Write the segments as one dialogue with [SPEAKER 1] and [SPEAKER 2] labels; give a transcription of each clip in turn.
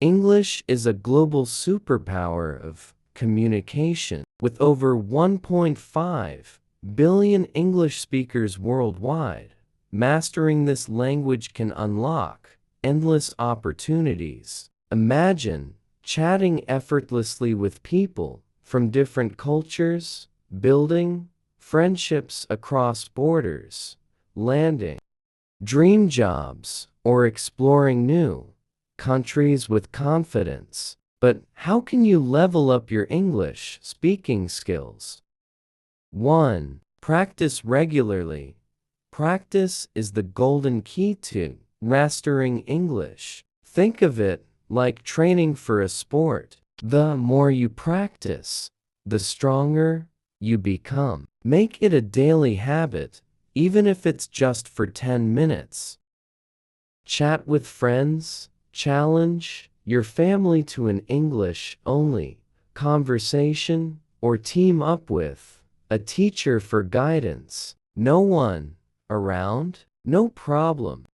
[SPEAKER 1] English is a global superpower of communication. With over 1.5 billion English speakers worldwide, mastering this language can unlock endless opportunities. Imagine chatting effortlessly with people from different cultures, building friendships across borders, landing dream jobs, or exploring new countries with confidence. But how can you level up your English speaking skills? 1. Practice regularly. Practice is the golden key to mastering English. Think of it like training for a sport. The more you practice, the stronger you become. Make it a daily habit, even if it's just for 10 minutes. Chat with friends. Challenge your family to an English-only conversation, or team up with a teacher for guidance. No one around? No problem.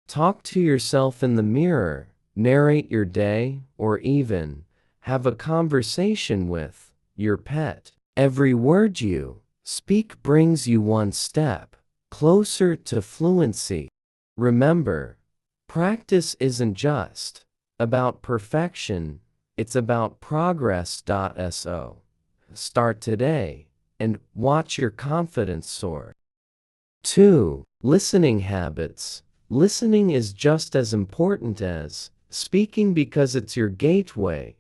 [SPEAKER 1] Talk to yourself in the mirror, narrate your day, or even have a conversation with your pet. Every word you speak brings you one step closer to fluency. Remember, practice isn't just about perfection, it's about progress. So, start today and watch your confidence soar. 2. Listening habits. Listening is just as important as speaking because it's your gateway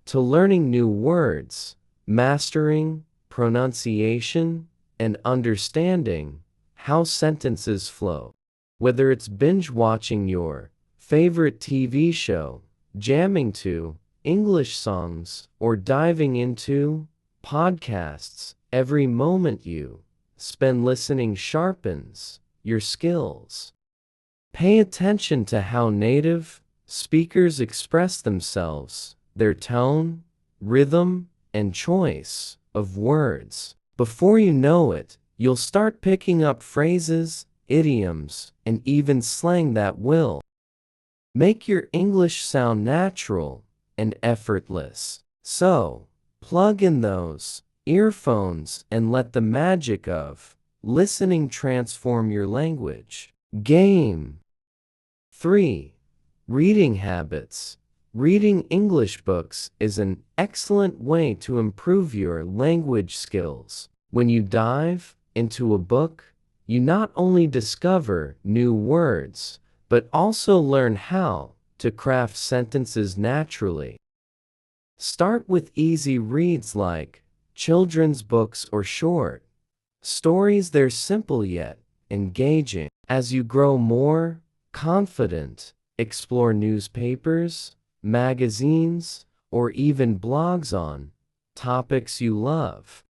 [SPEAKER 1] to learning new words, mastering pronunciation, and understanding how sentences flow. Whether it's binge watching your favorite TV show, jamming to English songs, or diving into podcasts, every moment you spend listening sharpens your skills. Pay attention to how native speakers express themselves, their tone, rhythm, and choice of words. Before you know it, you'll start picking up phrases, idioms, and even slang that will make your English sound natural and effortless. So, plug in those earphones and let the magic of listening transform your language game. 3. Reading habits. Reading English books is an excellent way to improve your language skills. When you dive into a book, you not only discover new words, but also learn how to craft sentences naturally. Start with easy reads like children's books or short stories. They're simple yet engaging. As you grow more confident, explore newspapers, magazines, or even blogs on topics you love.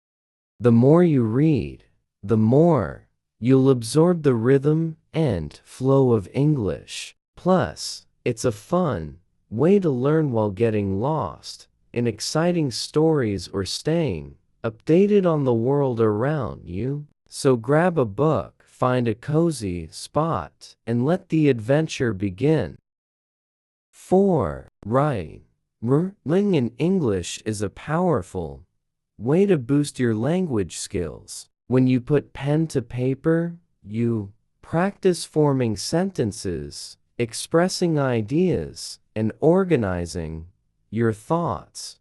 [SPEAKER 1] The more you read, the more you'll absorb the rhythm and flow of English. Plus, it's a fun way to learn while getting lost in exciting stories or staying updated on the world around you. So grab a book, find a cozy spot, and let the adventure begin. 4. Writing. Writing in English is a powerful way to boost your language skills. When you put pen to paper, you practice forming sentences, expressing ideas, and organizing your thoughts.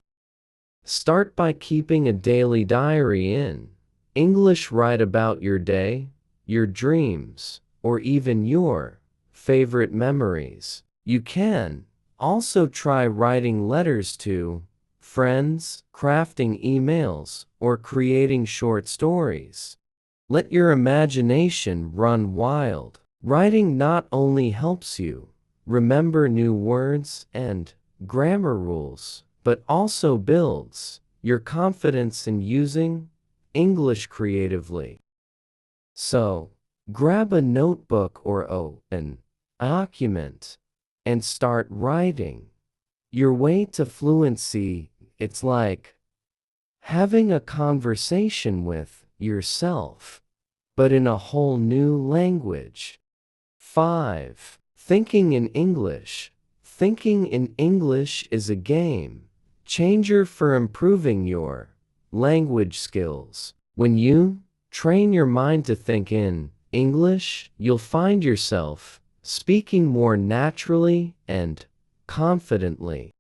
[SPEAKER 1] Start by keeping a daily diary in English. Write about your day, your dreams, or even your favorite memories. You can also try writing letters to friends, crafting emails, or creating short stories. Let your imagination run wild. Writing not only helps you remember new words and grammar rules, but also builds your confidence in using English creatively. So, grab a notebook or an document and start writing your way to fluency. It's like having a conversation with yourself, but in a whole new language. 5. Thinking in English. Thinking in English is a game changer for improving your language skills. When you train your mind to think in English, you'll find yourself speaking more naturally and confidently.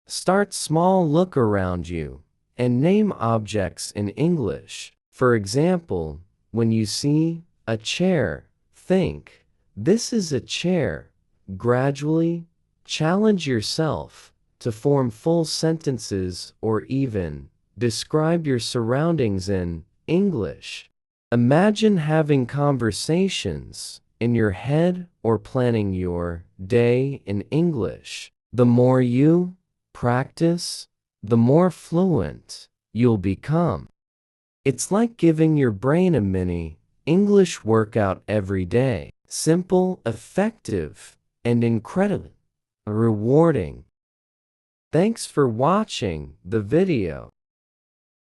[SPEAKER 1] Start small, look around you, and name objects in English. For example, when you see a chair, think, "This is a chair." Gradually, challenge yourself to form full sentences or even describe your surroundings in English. Imagine having conversations in your head or planning your day in English. The more you practice, the more fluent you'll become. It's like giving your brain a mini English workout every day. Simple, effective, and incredibly rewarding. Thanks for watching the video.